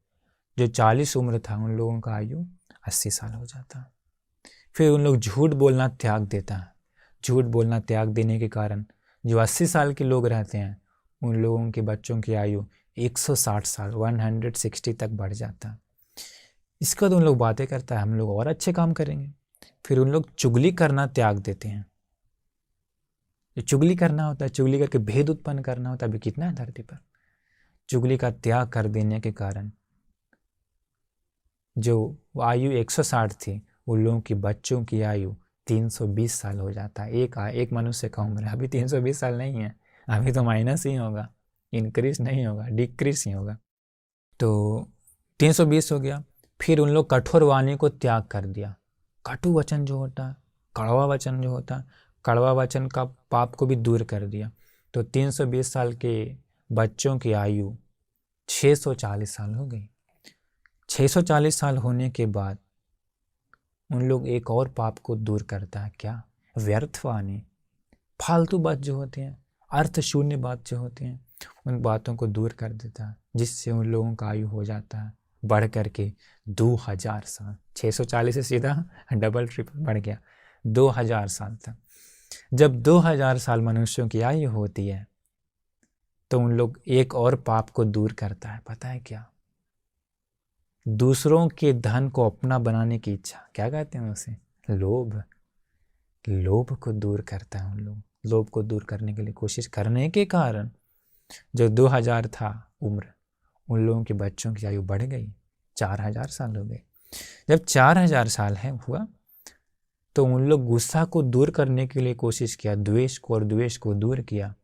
जो 40 उम्र था उन लोगों का आयु 80 साल हो जाता। फिर उन लोग झूठ बोलना त्याग देता है। झूठ बोलना त्याग देने के कारण जो 80 साल के लोग रहते हैं उन लोगों के बच्चों की आयु 160 साल 160 तक बढ़ जाता है। इसके बाद उन लोग बातें करता है हम लोग और अच्छे काम करेंगे। फिर उन लोग चुगली करना त्याग देते हैं। जो चुगली करना होता है, चुगली करके भेद उत्पन्न करना होता है, अभी कितना है धरती पर। चुगली का त्याग कर देने के कारण जो आयु 160 थी उन लोगों की बच्चों की आयु 320 साल हो जाता है। एक मनुष्य का उम्र अभी 320 साल नहीं है, अभी तो माइनस ही होगा, इंक्रीज नहीं होगा, डिक्रीज ही होगा। तो 320 हो गया। फिर उन लोग कठोर वाणी को त्याग कर दिया। कटु वचन जो होता है, कड़वा वचन जो होता है, कड़वा वचन का पाप को भी दूर कर दिया। तो 320 साल के बच्चों की आयु 640 साल हो गई। 640 साल होने के बाद उन लोग एक और पाप को दूर करता है। क्या? व्यर्थ वाणी, फालतू बात जो होती हैं, अर्थ शून्य बात जो होती हैं, उन बातों को दूर कर देता है, जिससे उन लोगों का आयु हो जाता है बढ़ करके 2000 साल। 640 से सीधा डबल ट्रिपल बढ़ गया 2000 साल तक। जब 2000 साल मनुष्यों की आयु होती है तो उन लोग एक और पाप को दूर करता है। पता है क्या? दूसरों के धन को अपना बनाने की इच्छा, क्या कहते हैं उसे? लोभ। लोभ को दूर करता है उन लोग। लोभ को दूर करने के लिए कोशिश करने के कारण जो 2000 था उम्र, उन लोगों के बच्चों की आयु बढ़ गई, 4000 साल हो गए। जब 4000 साल है हुआ तो उन लोग गुस्सा को दूर करने के लिए कोशिश किया, द्वेष को और द्वेष को दूर किया।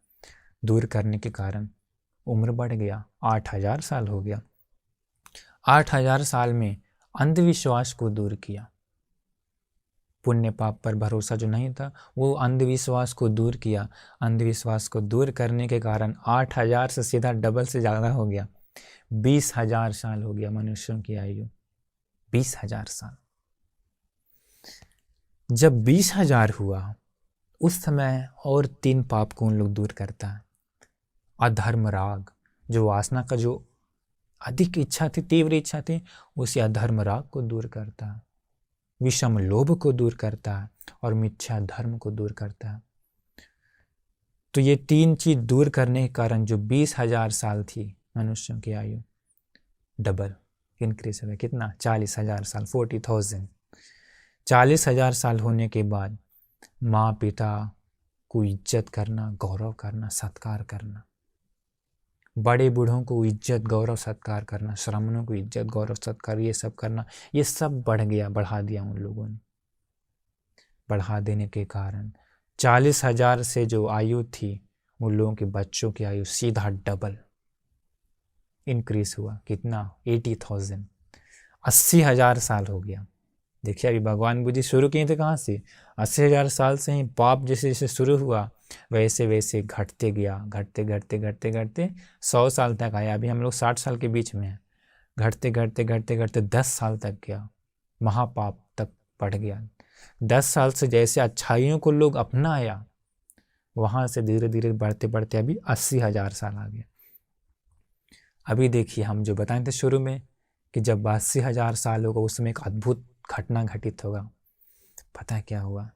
दूर करने के कारण उम्र बढ़ गया, 8,000 साल हो गया। 8,000 साल में अंधविश्वास को दूर किया, पुण्य पाप पर भरोसा जो नहीं था वो अंधविश्वास को दूर किया। अंधविश्वास को दूर करने के कारण 8,000 से सीधा डबल से ज़्यादा हो गया, 20,000 साल हो गया मनुष्यों की आयु, 20,000 साल। जब 20,000 हुआ उस समय और 3 पाप को उन लोग दूर करता है। अधर्म राग, जो वासना का जो अधिक इच्छा थी, तीव्र इच्छा थी, उसी अधर्म राग को दूर करता है। विषम लोभ को दूर करता है और मिथ्या धर्म को दूर करता है। तो ये 3 चीज दूर करने के कारण जो 20,000 साल थी मनुष्यों की आयु, डबल इंक्रीज हो गया। कितना? 40,000 साल, 40,000। 40,000 साल होने के बाद माँ पिता को इज्जत करना, गौरव करना, सत्कार करना, बड़े बूढ़ों को इज्जत गौरव सत्कार करना, श्रामणों को इज्जत गौरव सत्कार, ये सब करना, ये सब बढ़ गया, बढ़ा दिया उन लोगों ने। बढ़ा देने के कारण 40,000 से जो आयु थी उन लोगों के बच्चों की आयु सीधा डबल इंक्रीज हुआ। कितना? 80,000, 80,000 साल हो गया। देखिए अभी भगवान बुद्धि शुरू किए थे कहाँ से? 80,000 साल से ही पाप जैसे जैसे शुरू हुआ वैसे वैसे घटते गया, घटते घटते घटते घटते 100 साल तक आया। अभी हम लोग 60 साल के बीच में हैं। घटते घटते घटते घटते 10 साल तक गया, महापाप तक बढ़ गया। 10 साल से जैसे अच्छाइयों को लोग अपनाया वहाँ से धीरे धीरे बढ़ते बढ़ते अभी 80,000 साल आ गया। अभी देखिए हम जो बताए थे शुरू में कि जब 80,000 साल होगा उस समय एक अद्भुत घटना घटित होगा। पता है क्या हुआ?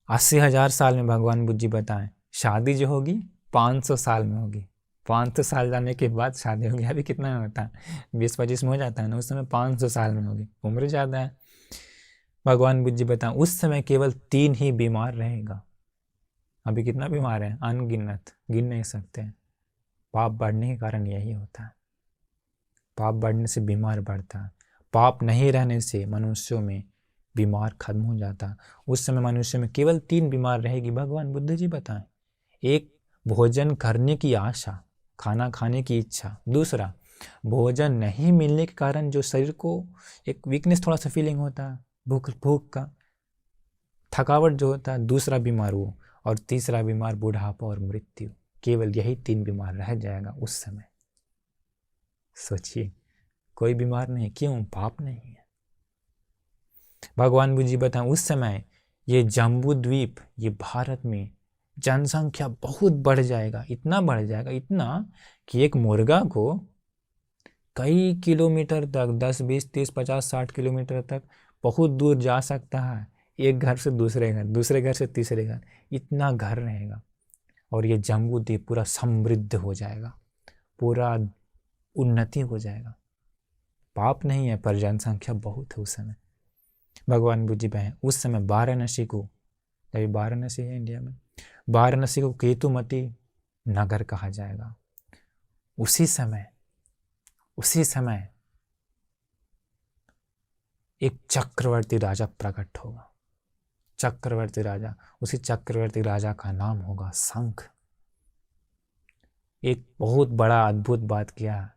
80,000 साल में भगवान बुद्ध जी बताएं शादी जो होगी 500 साल में होगी। 500 साल जाने के बाद शादी होगी। अभी कितना में होता है? 20-25 में हो जाता है ना, उस समय 500 साल में होगी। उम्र ज़्यादा है। भगवान बुद्ध जी बताएं उस समय केवल 3 ही बीमार रहेगा। अभी कितना बीमार है? अनगिनत, गिन नहीं सकते। पाप बढ़ने के कारण यही होता है। पाप बढ़ने से बीमार बढ़ता है। पाप नहीं रहने से मनुष्यों में बीमार खत्म हो जाता। उस समय मनुष्य में केवल 3 बीमार रहेगी। भगवान बुद्ध जी बताएं, एक भोजन करने की आशा, खाना खाने की इच्छा। दूसरा भोजन नहीं मिलने के कारण जो शरीर को एक वीकनेस थोड़ा सा फीलिंग होता है, भूख का थकावट जो होता है। दूसरा बीमार वो, और तीसरा बीमार बुढ़ापा और मृत्यु। केवल यही 3 बीमार रह जाएगा उस समय। सोचिए, कोई बीमार नहीं। क्यों? पाप नहीं है। भगवान बुद्ध जी बताएं उस समय ये जम्बू द्वीप, ये भारत में जनसंख्या बहुत बढ़ जाएगा। इतना बढ़ जाएगा, इतना कि एक मुर्गा को कई किलोमीटर तक, 10, 20, 30, 50, 60 किलोमीटर तक बहुत दूर जा सकता है। एक घर से दूसरे घर, दूसरे घर से तीसरे घर, इतना घर रहेगा। और ये जम्बू द्वीप पूरा समृद्ध हो जाएगा, पूरा उन्नति हो जाएगा। पाप नहीं है पर जनसंख्या बहुत है उस समय। भगवान बुद्ध जी बहन उस समय वाराणसी को, अभी वाराणसी है इंडिया में, वाराणसी को केतुमती नगर कहा जाएगा। उसी समय एक चक्रवर्ती राजा प्रकट होगा। चक्रवर्ती राजा, उसी चक्रवर्ती राजा का नाम होगा शंख। एक बहुत बड़ा अद्भुत बात किया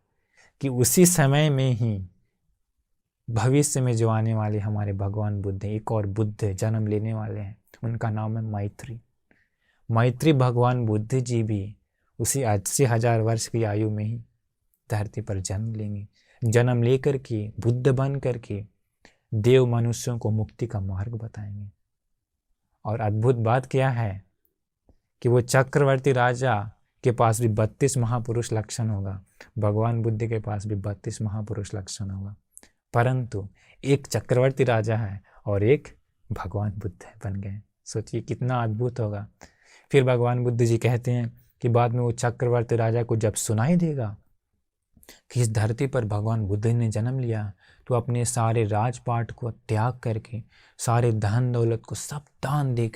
कि उसी समय में ही भविष्य में जो आने वाले हमारे भगवान बुद्ध, एक और बुद्ध जन्म लेने वाले हैं, उनका नाम है मैत्री। मैत्री भगवान बुद्ध जी भी उसी 80,000 वर्ष की आयु में ही धरती पर जन्म लेंगे। जन्म लेकर के बुद्ध बन करके देव मनुष्यों को मुक्ति का मार्ग बताएंगे। और अद्भुत बात क्या है कि वो चक्रवर्ती राजा के पास भी 32 महापुरुष लक्षण होगा। भगवान बुद्ध के पास भी 32 महापुरुष लक्षण होगा। परंतु एक चक्रवर्ती राजा है और एक भगवान बुद्ध बन गए। सोचिए कितना अद्भुत होगा। फिर भगवान बुद्ध जी कहते हैं कि बाद में वो चक्रवर्ती राजा को जब सुनाई देगा कि इस धरती पर भगवान बुद्ध ने जन्म लिया, तो अपने सारे राजपाट को त्याग करके, सारे धन दौलत को सब दान दे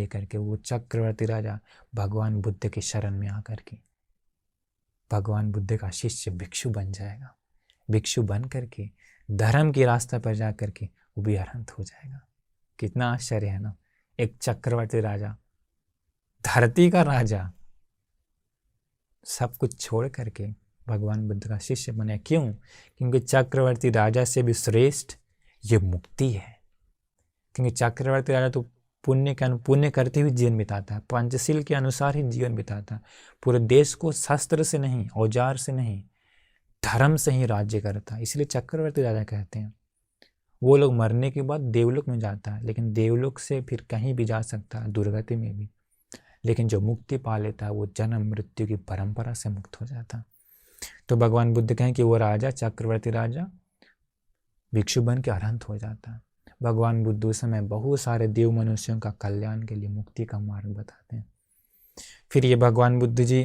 करके वो चक्रवर्ती राजा भगवान बुद्ध के शरण में आकर के भगवान बुद्ध का शिष्य भिक्षु बन जाएगा। भिक्षु बन करके धर्म के रास्ते पर जा करके वो भी अरहंत हो जाएगा। कितना आश्चर्य है ना। एक चक्रवर्ती राजा, धरती का राजा, सब कुछ छोड़ करके भगवान बुद्ध का शिष्य बने। क्यों? क्योंकि चक्रवर्ती राजा से भी श्रेष्ठ ये मुक्ति है। क्योंकि चक्रवर्ती राजा तो पुण्य करते हुए जीवन बिताता है, पंचशील के अनुसार ही जीवन बिताता है। पूरे देश को शस्त्र से नहीं, औजार से नहीं, धर्म से ही राज्य करता है। इसलिए चक्रवर्ती राजा कहते हैं। वो लोग मरने के बाद देवलोक में जाता है, लेकिन देवलोक से फिर कहीं भी जा सकता है, दुर्गति में भी। लेकिन जो मुक्ति पा लेता है वो जन्म मृत्यु की परंपरा से मुक्त हो जाता है। तो भगवान बुद्ध कहें कि वो राजा, चक्रवर्ती राजा, भिक्षु बन के अरहंत हो जाता है। भगवान बुद्ध उस समय बहुत सारे देव मनुष्यों का कल्याण के लिए मुक्ति का मार्ग बताते हैं। फिर ये भगवान बुद्ध जी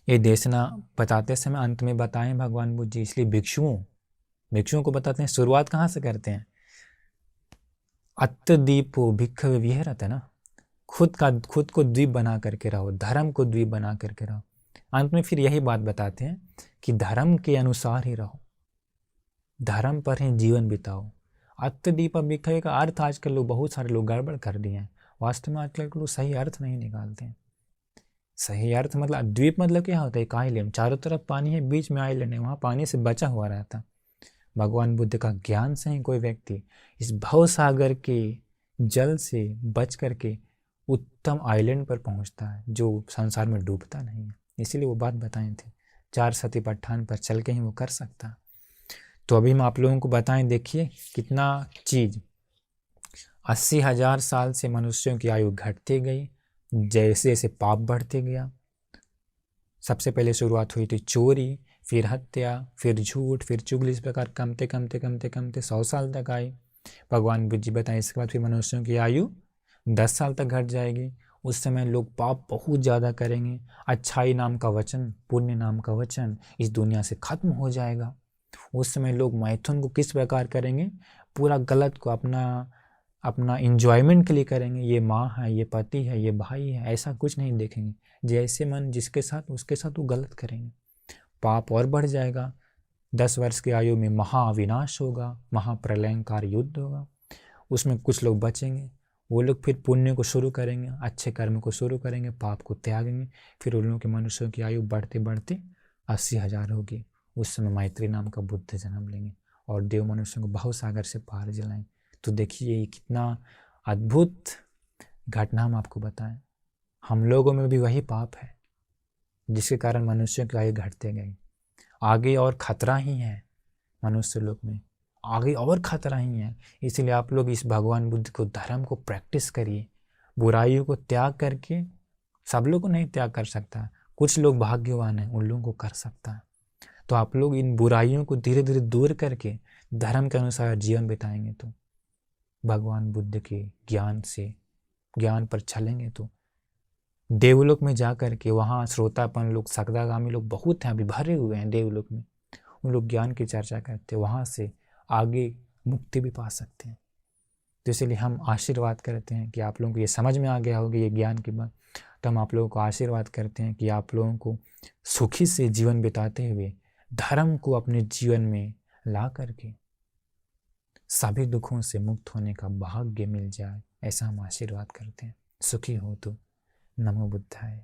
ये देशना बताते समय अंत में बताएं भगवान बुद्ध जी, इसलिए भिक्षुओं को बताते हैं। शुरुआत कहाँ से करते हैं? अत्तदीपो भिक्खवे विहरत है ना, खुद को द्वीप बना करके रहो, धर्म को द्वीप बना करके रहो। अंत में फिर यही बात बताते हैं कि धर्म के अनुसार ही रहो, धर्म पर ही जीवन बिताओ। अत्तदीप भिक्खवे का अर्थ आजकल लोग, बहुत सारे लोग गड़बड़ कर दिए हैं। वास्तव में आजकल लोग सही अर्थ नहीं निकालते हैं। सही अर्थ मतलब द्वीप मतलब क्या होता है? एक आइलैंड, चारों तरफ पानी है, बीच में आइलैंड है, वहाँ पानी से बचा हुआ रहता। भगवान बुद्ध का ज्ञान से ही कोई व्यक्ति इस भव सागर के जल से बच करके उत्तम आइलैंड पर पहुंचता है, जो संसार में डूबता नहीं है। इसीलिए वो बात बताए थे, 4 सती पठान पर चल के ही वो कर सकता। तो अभी हम आप लोगों को बताएं, देखिए कितना चीज। 80,000 साल से मनुष्यों की आयु घटती गई, जैसे जैसे पाप बढ़ते गया। सबसे पहले शुरुआत हुई थी चोरी, फिर हत्या, फिर झूठ, फिर चुगली। इस प्रकार कमते कमते कमते कमते 100 साल तक आई। भगवान बुद्ध जी बताएं इसके बाद फिर मनुष्यों की आयु 10 साल तक घट जाएगी। उस समय लोग पाप बहुत ज़्यादा करेंगे। अच्छाई नाम का वचन, पुण्य नाम का वचन इस दुनिया से खत्म हो जाएगा। उस समय लोग मैथुन को किस प्रकार करेंगे? पूरा गलत को अपना इंजॉयमेंट के लिए करेंगे। ये माँ है, ये पति है, ये भाई है, ऐसा कुछ नहीं देखेंगे। जैसे मन जिसके साथ, उसके साथ वो गलत करेंगे। पाप और बढ़ जाएगा। 10 वर्ष की आयु में महाविनाश होगा, महाप्रलयंकार युद्ध होगा। उसमें कुछ लोग बचेंगे, वो लोग फिर पुण्य को शुरू करेंगे, अच्छे कर्म को शुरू करेंगे, पाप को त्यागेंगे। फिर उन लोगों के मनुष्यों की आयु बढ़ते बढ़ते 80,000 होगी। उस समय मैत्री नाम का बुद्ध जन्म लेंगे और देव मनुष्यों को भव सागर से पार जलाएं। तो देखिए ये कितना अद्भुत घटना हम आपको बताएं। हम लोगों में भी वही पाप है जिसके कारण मनुष्यों की आयु घटते गई। आगे और खतरा ही है, मनुष्य लोग में आगे और खतरा ही है। इसलिए आप लोग इस भगवान बुद्ध को, धर्म को प्रैक्टिस करिए। बुराइयों को त्याग करके, सब लोग को नहीं त्याग कर सकता, कुछ लोग भाग्यवान हैं, उन लोगों को कर सकता है। तो आप लोग इन बुराइयों को धीरे धीरे दूर करके धर्म के अनुसार जीवन बिताएंगे तो भगवान बुद्ध के ज्ञान पर चलेंगे तो देवलोक में जा कर के, वहाँ श्रोतापन लोग, सकदागामी लोग बहुत हैं, अभी भरे हुए हैं देवलोक में। उन लोग ज्ञान की चर्चा करते हैं, वहाँ से आगे मुक्ति भी पा सकते हैं। तो इसलिए हम आशीर्वाद करते हैं कि आप लोगों को ये समझ में आ गया होगा ये ज्ञान की बात। तो हम आप लोगों को आशीर्वाद करते हैं कि आप लोगों को सुखी से जीवन बिताते हुए धर्म को अपने जीवन में ला करके सभी दुखों से मुक्त होने का भाग्य मिल जाए, ऐसा हम आशीर्वाद करते हैं। सुखी हो तो। नमो बुद्धाय।